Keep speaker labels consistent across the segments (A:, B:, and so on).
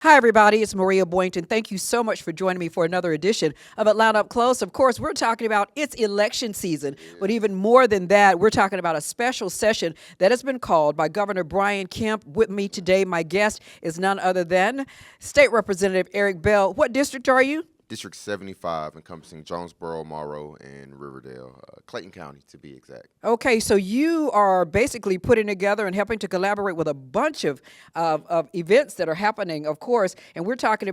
A: Hi, everybody. It's Maria Boynton. Thank you so much for joining me for another edition of Atlanta Up Close. Of course, we're talking about it's election season, but
B: Yes.
A: even more than that, we're talking about a special session that has been called by Governor Brian Kemp. With me today, my guest is none other than State Representative Eric Bell. What district are you?
B: District 75, encompassing Jonesboro, Morrow, and Riverdale, Clayton County to be exact.
A: Okay, so you are basically putting together and helping to collaborate with a bunch of events that are happening, of course. And we're talking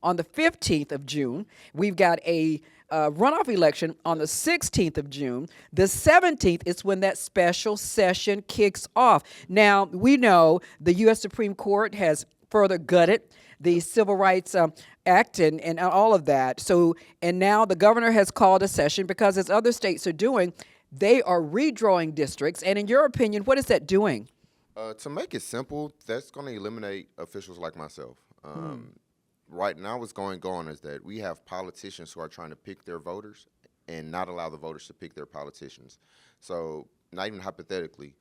A: on the 15th of June. We've got a runoff election on the 16th of June. The 17th is when that special session kicks off. Now, we know the U.S. Supreme Court has further gutted the Civil Rights Act and all of that. So, and now the governor has called a session because, as other states are doing, they are redrawing districts. And in your opinion, what is that doing?
B: To make it simple, that's going to eliminate officials like myself. Right now, what's going on is that we have politicians who are trying to pick their voters and not allow the voters to pick their politicians. So, not even hypothetically,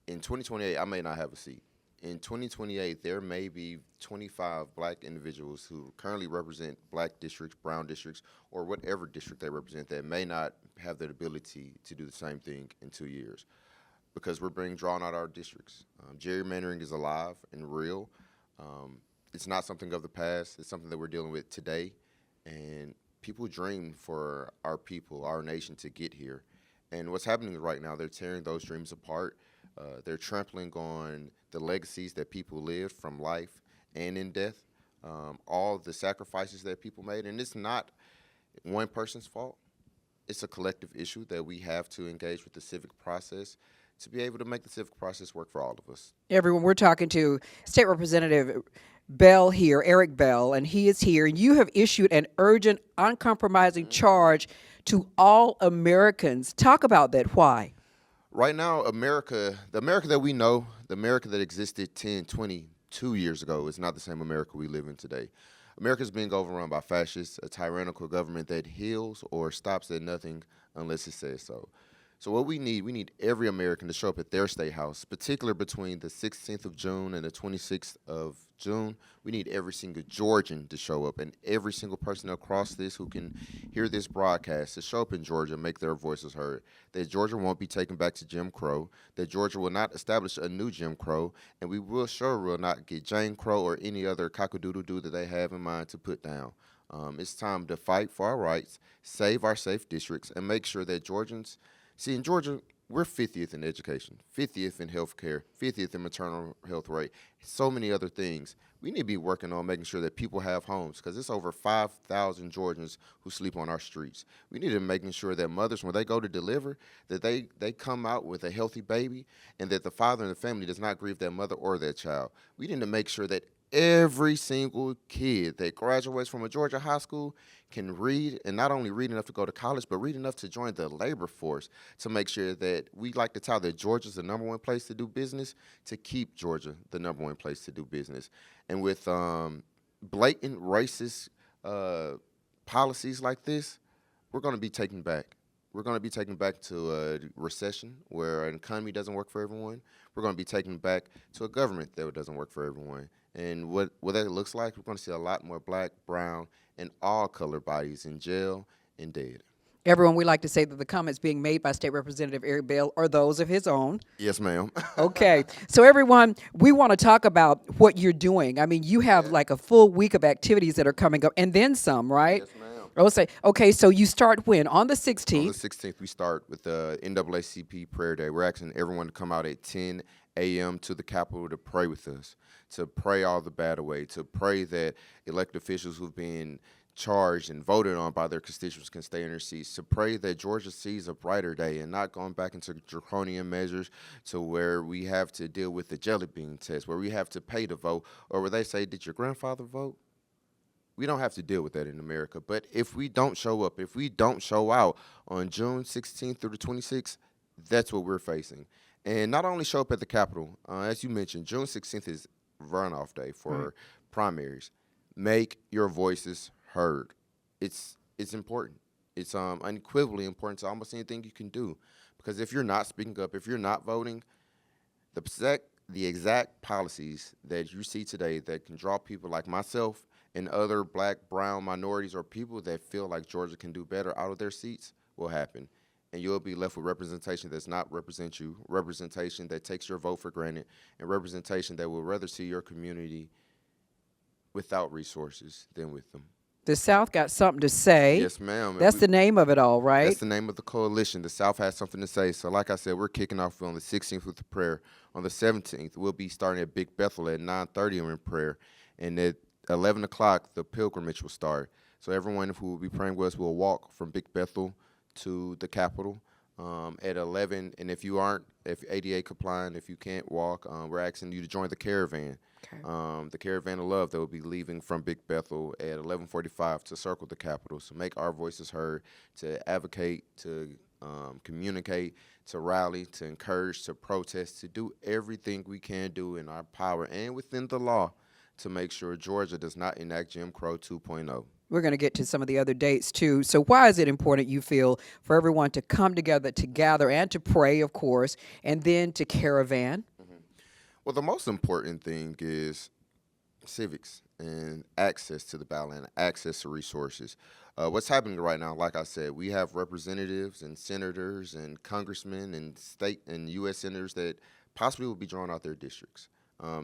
B: in 2028, I may not have a seat. In 2028, there may be 25 black individuals who currently represent black districts, brown districts, or whatever district they represent that may not have the ability to do the same thing in 2 years because we're being drawn out our districts. Gerrymandering is alive and real. It's not something of the past. It's something that we're dealing with today. And people dream for our people, our nation to get here. And what's happening right now, they're tearing those dreams apart. They're trampling on the legacies that people lived from life and in death, all the sacrifices that people made. And it's not one person's fault. It's a collective issue that we have to engage with the civic process to be able to make the civic process work for all of us.
A: Everyone, we're talking to State Representative Bell here, Eric Bell, and he is here. And you have issued an urgent, uncompromising charge to all Americans. Talk about that. Why?
B: Right now, America, the America that we know, the America that existed 10, 22 years ago, is not the same America we live in today. America is being overrun by fascists, a tyrannical government that heals or stops at nothing unless it says so. So what we need every American to show up at their state house, particularly between the 16th of June and the 26th of June. We need every single Georgian to show up, and every single person across this who can hear this broadcast to show up in Georgia and make their voices heard. That Georgia won't be taken back to Jim Crow, that Georgia will not establish a new Jim Crow, and we will not get Jane Crow or any other cockadoodle-doo that they have in mind to put down. It's time to fight for our rights, save our safe districts, and make sure that Georgians see, in Georgia, we're 50th in education, 50th in healthcare, 50th in maternal health rate, so many other things. We need to be working on making sure that people have homes because it's over 5,000 Georgians who sleep on our streets. We need to making sure that mothers, when they go to deliver, that they come out with a healthy baby and that the father and the family does not grieve their mother or their child. We need to make sure that every single kid that graduates from a Georgia high school can read, and not only read enough to go to college, but read enough to join the labor force to make sure that we like to tout that Georgia's the number one place to do business, to keep Georgia the number one place to do business. And with blatant racist policies like this, we're going to be taken back. We're going to be taken back to a recession where an economy doesn't work for everyone. We're going to be taken back to a government that doesn't work for everyone. And what that looks like, we're going to see a lot more black, brown, and all color bodies in jail and dead.
A: Everyone, we like to say that the comments being made by State Representative Eric Bell are those of his own.
B: Yes, ma'am.
A: Okay. So, everyone, we want to talk about what you're doing. I mean, you have like a full week of activities that are coming up and then some, right?
B: Yes, ma'am.
A: I will say, okay, so you start when? On the
B: On the
A: 16th.
B: 16th, we start with the NAACP Prayer Day. We're asking everyone to come out at 10 a.m. to the Capitol to pray with us, to pray all the bad away, to pray that elected officials who've been charged and voted on by their constituents can stay in their seats, to pray that Georgia sees a brighter day and not going back into draconian measures to where we have to deal with the jelly bean test, where we have to pay to vote, or where they say, did your grandfather vote? We don't have to deal with that in America. But if we don't show up, if we don't show out on June 16th through the 26th, that's what we're facing. And not only show up at the Capitol, as you mentioned, June 16th is runoff day for primaries. Make your voices heard. It's important. It's unequivocally important to almost anything you can do. Because if you're not speaking up, if you're not voting, the the exact policies that you see today that can draw people like myself and other black, brown minorities or people that feel like Georgia can do better out of their seats will happen. And you'll be left with representation that's not represent you, representation that takes your vote for granted, and representation that will rather see your community without resources than with them.
A: The South got something to say.
B: Yes, ma'am.
A: That's the name of it all,
B: That's
A: right?
B: the name of the coalition. The South has something to say. So, like I said, we're kicking off on the 16th with the prayer. On the 17th, we'll be starting at Big Bethel at 9:30 in prayer, and at 11 o'clock, the pilgrimage will start. So, everyone who will be praying with us will walk from Big Bethel to the Capitol at 11. And if ADA compliant, if you can't walk, we're asking you to join the caravan.
A: Okay.
B: The caravan of love that will be leaving from Big Bethel at 11:45 to circle the Capitol. So make our voices heard, to advocate, to communicate, to rally, to encourage, to protest, to do everything we can do in our power and within the law to make sure Georgia does not enact Jim Crow 2.0.
A: We're going to get to some of the other dates too. So why is it important, you feel, for everyone to come together, to gather and to pray, of course, and then to caravan?
B: Well, the most important thing is civics and access to the ballot and access to resources. What's happening right now, like I said, we have representatives and senators and congressmen and state and U.S. senators that possibly will be drawn out their districts.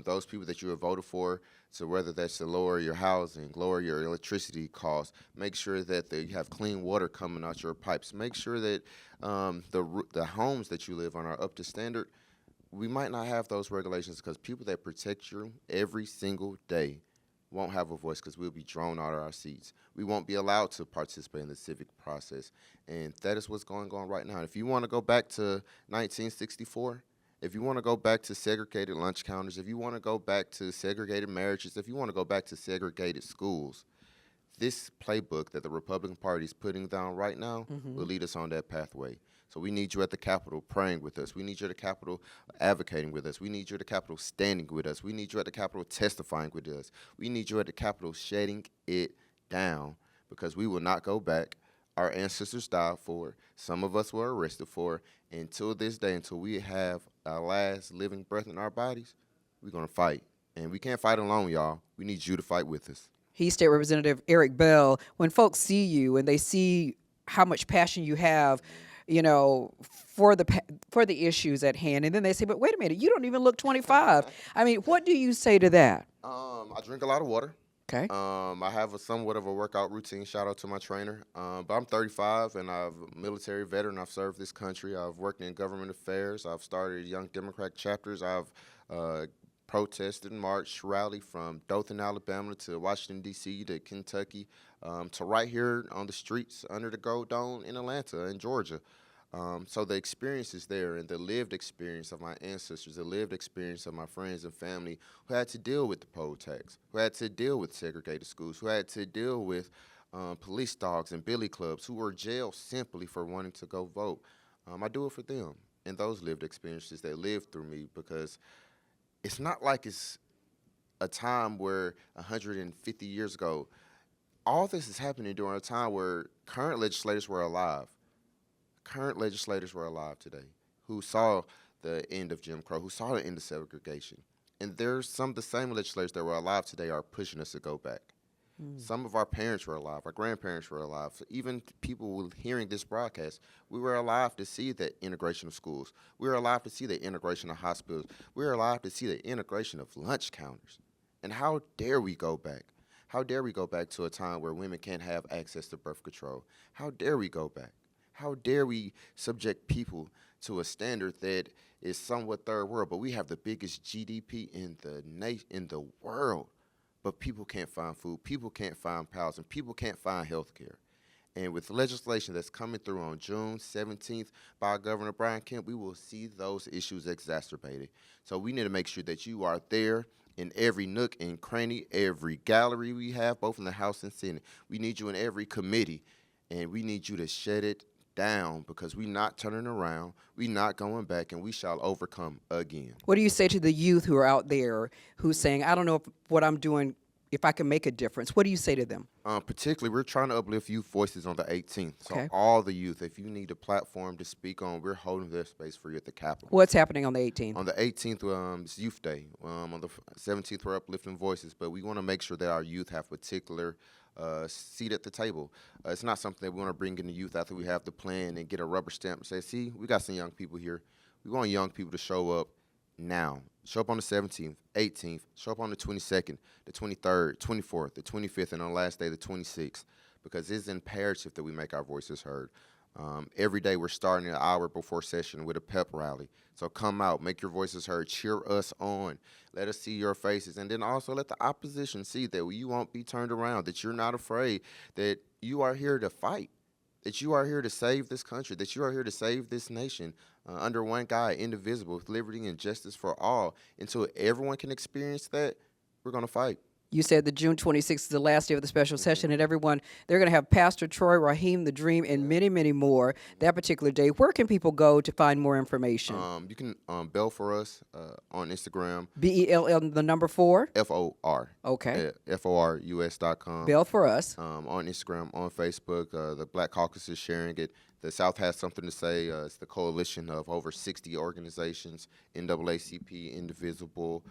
B: Those people that you have voted for, so whether that's to lower your housing, lower your electricity costs, make sure that you have clean water coming out your pipes, make sure that the homes that you live on are up to standard. We might not have those regulations because people that protect you every single day won't have a voice because we'll be drawn out of our seats. We won't be allowed to participate in the civic process. And that is what's going on right now. If you want to go back to 1964, if you want to go back to segregated lunch counters, if you want to go back to segregated marriages, if you want to go back to segregated schools, this playbook that the Republican Party is putting down right now will lead us on that pathway. So we need you at the Capitol praying with us. We need you at the Capitol advocating with us. We need you at the Capitol standing with us. We need you at the Capitol testifying with us. We need you at the Capitol shutting it down because we will not go back. Our ancestors died for it. Some of us were arrested for it. Until this day, until we have our last living breath in our bodies, we're going to fight. And we can't fight alone, y'all. We need you to fight with us.
A: He's State Representative Eric Bell. When folks see you and they see how much passion you have, you know, for the issues at hand, and then they say, but wait a minute, you don't even look 25. I mean, what do you say to that?
B: I drink a lot of water.
A: Okay.
B: I have somewhat of a workout routine. Shout out to my trainer. But I'm 35 and I'm a military veteran. I've served this country. I've worked in government affairs. I've started Young Democrat chapters. I've protested, marched, rallied from Dothan, Alabama to Washington, D.C. to Kentucky to right here on the streets under the Gold Dome in Atlanta and Georgia. So the experience is there, and the lived experience of my ancestors, the lived experience of my friends and family who had to deal with the poll tax, who had to deal with segregated schools, who had to deal with police dogs and billy clubs, who were jailed simply for wanting to go vote. I do it for them and those lived experiences that lived through me, because it's not like it's a time where 150 years ago, all this is happening during a time where current legislators were alive. Current legislators were alive today who saw the end of Jim Crow, who saw the end of segregation. And there's some of the same legislators that were alive today are pushing us to go back. Some of our parents were alive, our grandparents were alive. So even people hearing this broadcast, we were alive to see the integration of schools. We were alive to see the integration of hospitals. We were alive to see the integration of lunch counters. And how dare we go back? How dare we go back to a time where women can't have access to birth control? How dare we go back? How dare we subject people to a standard that is somewhat third world, but we have the biggest GDP in the world, but people can't find food, people can't find housing, people can't find health care. And with legislation that's coming through on June 17th by Governor Brian Kemp, we will see those issues exacerbated. So we need to make sure that you are there in every nook and cranny, every gallery we have, both in the House and Senate. We need you in every committee, and we need you to shut it down, because we're not turning around, we're not going back, and we shall overcome again.
A: What do you say to the youth who are out there who's saying, I don't know if what I'm doing if I can make a difference, what do you say to them?
B: Particularly, we're trying to uplift youth voices on the 18th. So
A: Okay.
B: all the youth, if you need a platform to speak on, we're holding this space for you at the Capitol.
A: What's happening on the 18th?
B: On the 18th, it's Youth Day. On the 17th, we're uplifting voices, but we want to make sure that our youth have particular seat at the table. It's not something that we want to bring in the youth after we have the plan and get a rubber stamp and say, see, we got some young people here. We want young people to show up now. Show up on the 17th, 18th, show up on the 22nd, the 23rd, 24th, the 25th, and on the last day, the 26th, because it's imperative that we make our voices heard. Every day we're starting an hour before session with a pep rally. So come out, make your voices heard, cheer us on, let us see your faces, and then also let the opposition see that you won't be turned around, that you're not afraid, that you are here to fight, that you are here to save this country, that you are here to save this nation under one guy, indivisible, with liberty and justice for all. Until everyone can experience that, we're going to fight.
A: You said that June 26th is the last day of the special session, and everyone, they're going to have Pastor Troy, Raheem the Dream, and many, many more that particular day. Where can people go to find more information?
B: You can bell for us on Instagram.
A: BELL, the number 4?
B: FOR.
A: Okay.
B: FORUS.com.
A: Bell for us.
B: On Instagram, on Facebook. The Black Caucus is sharing it. The South has something to say. It's the coalition of over 60 organizations, NAACP, Indivisible,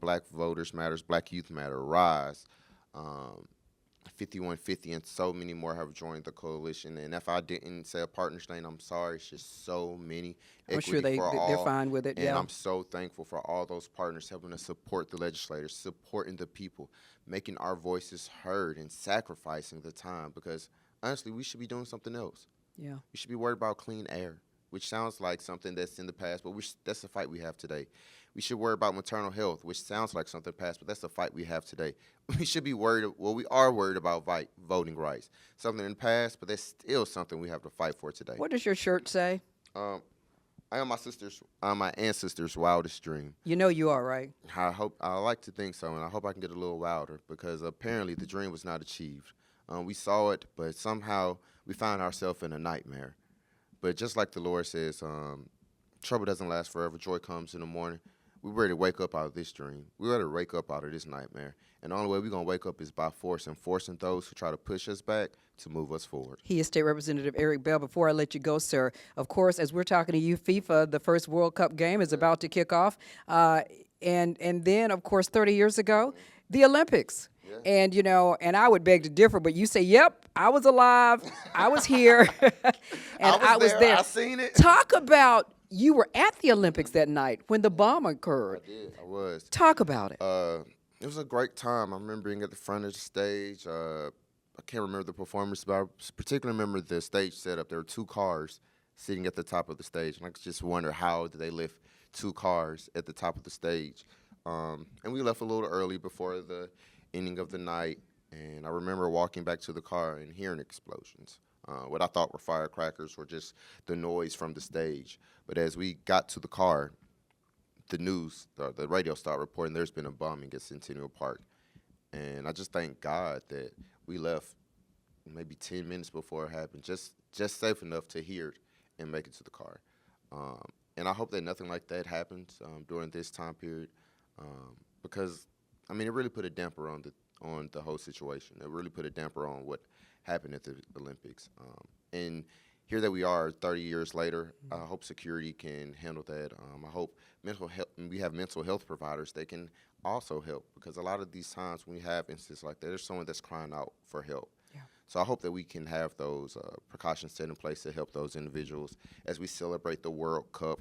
B: Black Voters Matters, Black Youth Matter, RISE, 5150, and so many more have joined the coalition. And if I didn't say a partner's name, I'm sorry. It's just so many.
A: I'm sure they're fine with it,
B: and
A: yeah.
B: I'm so thankful for all those partners helping us support the legislators, supporting the people, making our voices heard, and sacrificing the time. Because, honestly, we should be doing something else.
A: Yeah.
B: We should be worried about clean air, which sounds like something that's in the past, but that's the fight we have today. We should worry about maternal health, which sounds like something past, but that's the fight we have today. We should be worried, we are worried about voting rights. Something in the past, but that's still something we have to fight for today.
A: What does your shirt say?
B: I am my ancestors' wildest dream.
A: You know you are, right?
B: I like to think so, and I hope I can get a little wilder, because apparently the dream was not achieved. We saw it, but somehow we found ourselves in a nightmare. But just like the Lord says, trouble doesn't last forever. Joy comes in the morning. We're ready to wake up out of this dream. We're ready to wake up out of this nightmare. And the only way we're going to wake up is by force, and forcing those who try to push us back to move us forward.
A: He is State Representative Eric Bell. Before I let you go, sir, of course, as we're talking to you, FIFA, the first World Cup game is about to kick off. And then, of course, 30 years ago, the Olympics. Yeah. And, and I would beg to differ, but you say, yep, I was alive, I was here, and I was there.
B: I seen it.
A: Talk about, you were at the Olympics that night when the bomb occurred.
B: I did. I was.
A: Talk about it.
B: It was a great time. I remember being at the front of the stage. I can't remember the performance, but I particularly remember the stage setup. There were 2 cars sitting at the top of the stage, and I just wonder how did they lift 2 cars at the top of the stage. And we left a little early before the ending of the night, and I remember walking back to the car and hearing explosions. What I thought were firecrackers or just the noise from the stage. But as we got to the car, the radio started reporting there's been a bombing at Centennial Park. And I just thank God that we left maybe 10 minutes before it happened, just safe enough to hear it and make it to the car. And I hope that nothing like that happens during this time period, because, it really put a damper on the whole situation. It really put a damper on what happened at the Olympics. And here that we are 30 years later, I hope security can handle that. I hope we have mental health providers that can also help, because a lot of these times when we have instances like that, there's someone that's crying out for help. Yeah. So I hope that we can have those precautions set in place to help those individuals as we celebrate the World Cup,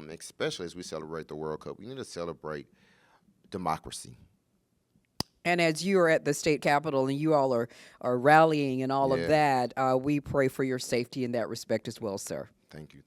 B: especially as we celebrate the World Cup. We need to celebrate democracy.
A: And as you are at the state capitol and you all are rallying and all of that, we pray for your safety in that respect as well, sir.
B: Thank you.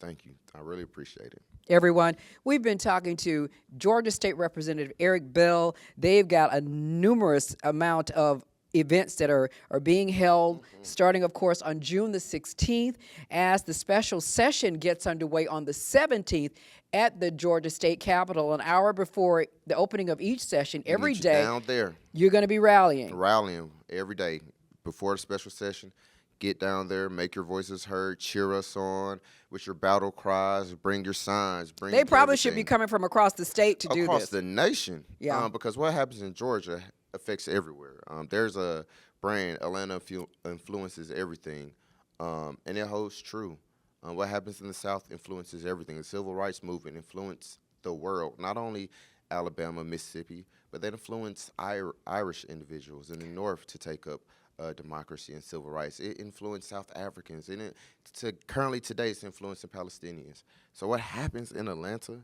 B: I really appreciate it.
A: Everyone, we've been talking to Georgia State Representative Eric Bell. They've got a numerous amount of events that are being held, starting, of course, on June the 16th, as the special session gets underway on the 17th at the Georgia State Capitol, an hour before the opening of each session. Every day,
B: down there,
A: you're going to be rallying
B: every day before the special session. Get down there, make your voices heard, cheer us on with your battle cries, bring your signs.
A: They probably should be coming from across the state to do this.
B: Across the nation.
A: Yeah.
B: Because what happens in Georgia affects everywhere. There's a brand, Atlanta influences everything, and it holds true. What happens in the South influences everything. The civil rights movement influenced the world, not only Alabama, Mississippi, but they influenced Irish individuals in the North to take up democracy and civil rights. It influenced South Africans, and currently today it's influencing Palestinians. So what happens in Atlanta,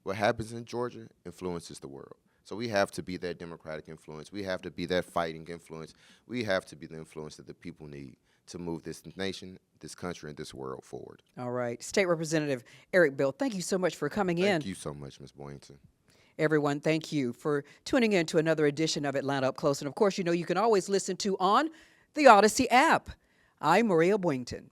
B: what happens in Georgia, influences the world. So we have to be that democratic influence. We have to be that fighting influence. We have to be the influence that the people need to move this nation, this country, and this world forward.
A: All right. State Representative Eric Bill, thank you so much for coming in.
B: Thank you so much, Ms. Boynton.
A: Everyone, thank you for tuning in to another edition of Atlanta Up Close. And of course, you know you can always listen to on the Odyssey app. I'm Maria Boynton.